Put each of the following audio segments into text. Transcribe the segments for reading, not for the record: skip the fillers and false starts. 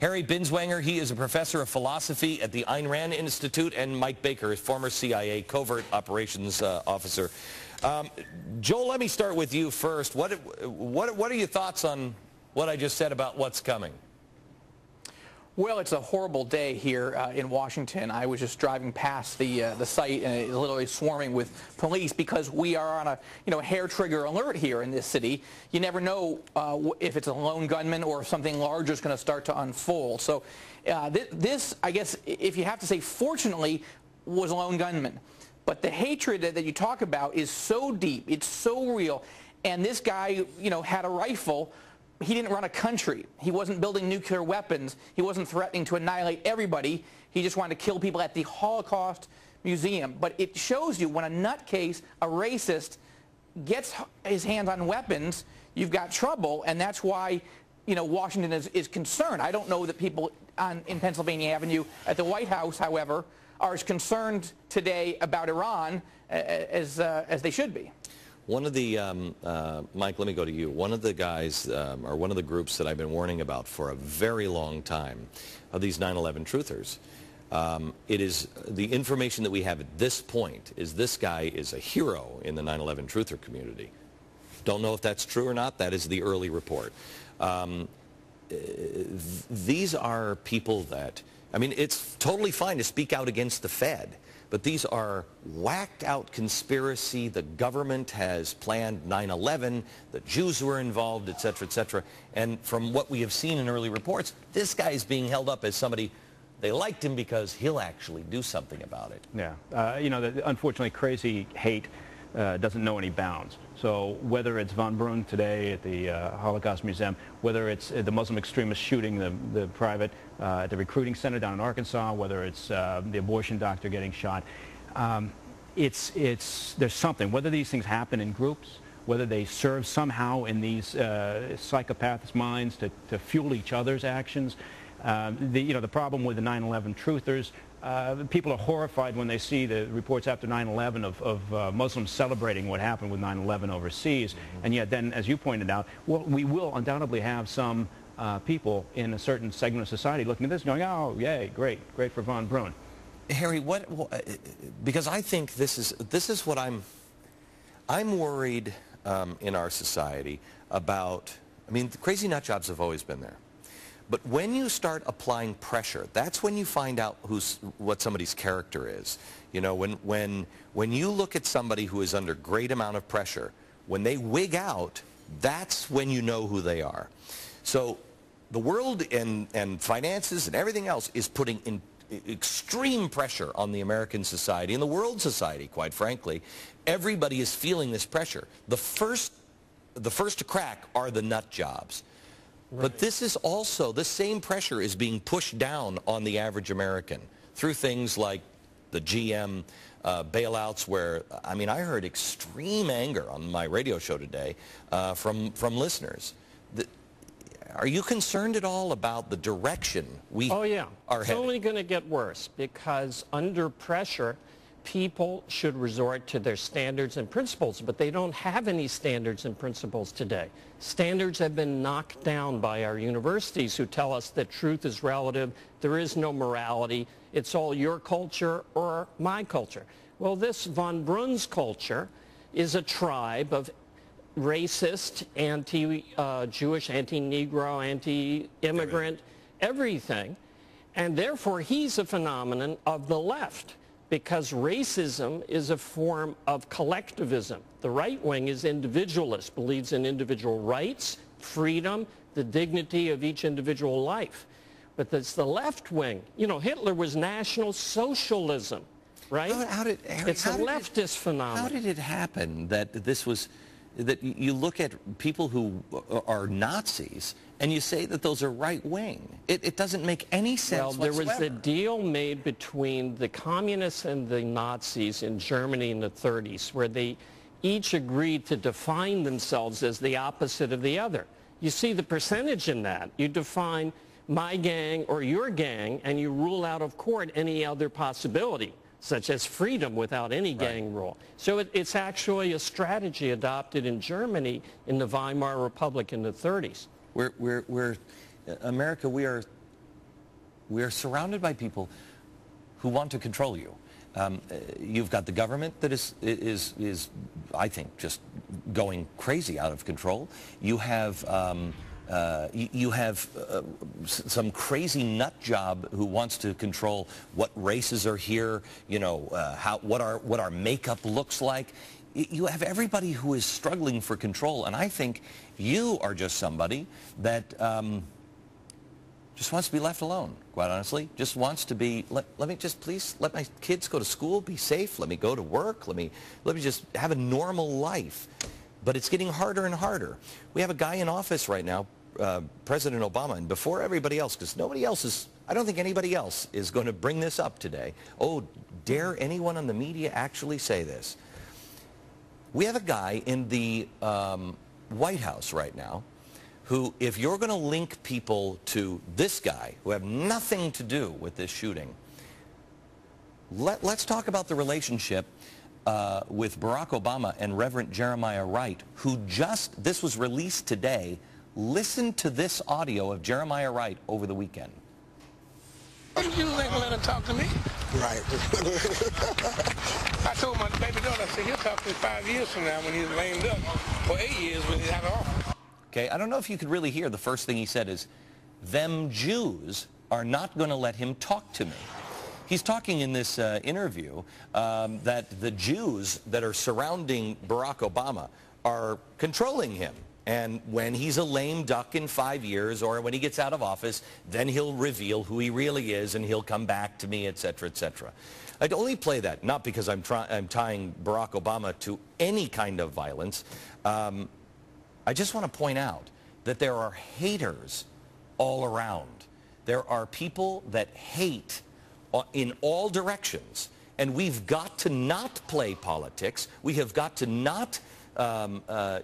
Harry Binswanger, he is a professor of philosophy at the Ayn Rand Institute, and Mike Baker is former CIA covert operations officer. Joel, let me start with you first. What are your thoughts on what I just said about what's coming? Well, it's a horrible day here in Washington. I was just driving past the site, and it's literally swarming with police because we are on a hair trigger alert here in this city. You never know if it's a lone gunman or if something larger is going to start to unfold. So this, I guess, if you have to say, fortunately, was a lone gunman. But the hatred that you talk about is so deep, it's so real, and this guy, had a rifle. He didn't run a country. He wasn't building nuclear weapons. He wasn't threatening to annihilate everybody. He just wanted to kill people at the Holocaust Museum. But it shows you when a nutcase, a racist, gets his hands on weapons, you've got trouble, and that's why Washington is concerned. I don't know that people in Pennsylvania Avenue at the White House, however, are as concerned today about Iran as they should be. One of the, Mike, let me go to you. One of the guys, or one of the groups that I've been warning about for a very long time are these 9/11 truthers. It is the information that we have at this point is this guy is a hero in the 9/11 truther community. Don't know if that's true or not. That is the early report. These are people that, I mean, it's totally fine to speak out against the Fed, but these are whacked out conspiracy. The government has planned 9/11, the Jews were involved, et cetera, and from what we have seen in early reports, this guy is being held up as somebody, they liked him because he'll actually do something about it. Yeah, unfortunately crazy hate doesn't know any bounds. So whether it's von Braun today at the Holocaust Museum, whether it's the Muslim extremist shooting the private at the recruiting center down in Arkansas, whether it's the abortion doctor getting shot, there's something. Whether these things happen in groups, whether they serve somehow in these psychopaths' minds to fuel each other's actions. The problem with the 9/11 truthers, people are horrified when they see the reports after 9/11 of Muslims celebrating what happened with 9/11 overseas. Mm-hmm. And yet then, as you pointed out, well, we will undoubtedly have some people in a certain segment of society looking at this going, oh, yay, great for von Braun. Harry, because I think this is what I'm worried in our society about. I mean, the crazy nut jobs have always been there. But when you start applying pressure, that's when you find out what somebody's character is. When you look at somebody who is under great amount of pressure, when they wig out, that's when you know who they are. So the world and finances and everything else is putting in extreme pressure on the American society and the world society, quite frankly. Everybody is feeling this pressure. The first to crack are the nut jobs. Right. But this is also, the same pressure is being pushed down on the average American through things like the GM bailouts where, I mean, I heard extreme anger on my radio show today from listeners. Are you concerned at all about the direction we are heading? It's only going to get worse because under pressure, people should resort to their standards and principles, but they don't have any standards and principles today. Standards have been knocked down by our universities who tell us that truth is relative, there is no morality, it's all your culture or my culture. Well, this von Braun's culture is a tribe of racist, anti-Jewish, anti-Negro, anti-immigrant, everything, and therefore he's a phenomenon of the left. Because racism is a form of collectivism. The right wing is individualist, believes in individual rights, freedom, the dignity of each individual life. But that's the left wing. Hitler was National Socialism, right? It's a leftist phenomenon. How did it happen that that you look at people who are Nazis and you say that those are right-wing? It doesn't make any sense whatsoever. Well, there was a deal made between the communists and the Nazis in Germany in the 30s where they each agreed to define themselves as the opposite of the other. You see the percentage in that. You define my gang or your gang, and you rule out of court any other possibility, such as freedom without any gang rule. So it's actually a strategy adopted in Germany in the Weimar Republic in the 30s. America, we are we're surrounded by people who want to control you. You've got the government that is I think, just going crazy out of control. You have some crazy nut job who wants to control what races are here, you know, what our makeup looks like. You have everybody who is struggling for control, and I think you are just somebody that just wants to be left alone, quite honestly. Just wants to be, let me just please let my kids go to school, be safe, let me go to work, let me just have a normal life. But it's getting harder and harder. We have a guy in office right now, President Obama, and before everybody else, because nobody else is, I don't think anybody else is going to bring this up today. Oh, dare anyone on the media actually say this? We have a guy in the White House right now who, if you're going to link people to this guy who have nothing to do with this shooting, let's talk about the relationship with Barack Obama and Reverend Jeremiah Wright, who just, this was released today. Listen to this audio of Jeremiah Wright over the weekend. What did you think let her talk to me? Right. I told my baby daughter, I said, he'll talk to me 5 years from now when he's lamed up, or 8 years when he's out of office. Okay, I don't know if you could really hear the first thing he said is, them Jews are not going to let him talk to me. He's talking in this interview that the Jews that are surrounding Barack Obama are controlling him. And when he's a lame duck in 5 years, or when he gets out of office, then he'll reveal who he really is, and he'll come back to me, etc., etc. I'd only play that, not because I'm tying Barack Obama to any kind of violence. I just want to point out that there are haters all around. There are people that hate in all directions, and we've got to not play politics. We have got to not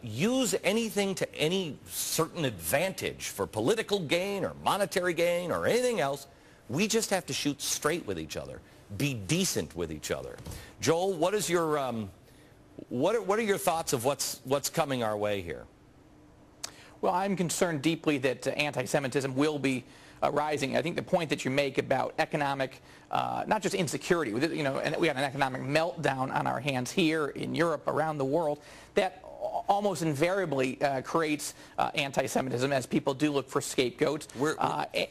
use anything to any certain advantage for political gain or monetary gain or anything else. We just have to shoot straight with each other, be decent with each other. Joel, what is your what are your thoughts of what's coming our way here? Well, I'm concerned deeply that anti-Semitism will be rising. I think the point that you make about economic, not just insecurity, you know, and we had an economic meltdown on our hands here in Europe, around the world, that almost invariably creates anti-Semitism, as people do look for scapegoats.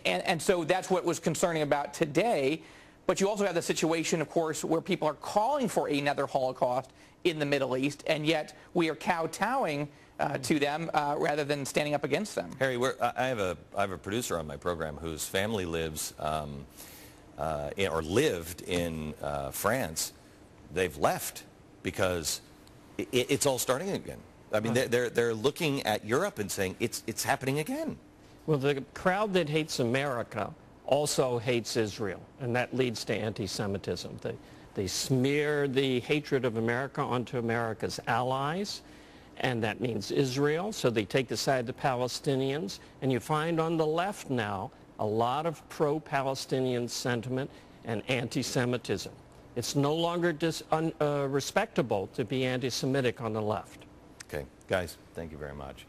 And so that's what was concerning about today. But you also have the situation, of course, where people are calling for another Holocaust in the Middle East, and yet we are kowtowing to them rather than standing up against them. Harry, I have a producer on my program whose family lives or lived in France. They've left because it's all starting again. I mean, they're looking at Europe and saying it's happening again. Well, the crowd that hates America also hates Israel, and that leads to anti-Semitism. They smear the hatred of America onto America's allies, and that means Israel, so they take the side of the Palestinians. And you find on the left now a lot of pro-Palestinian sentiment and anti-Semitism. It's no longer respectable to be anti-Semitic on the left. Okay, guys, thank you very much.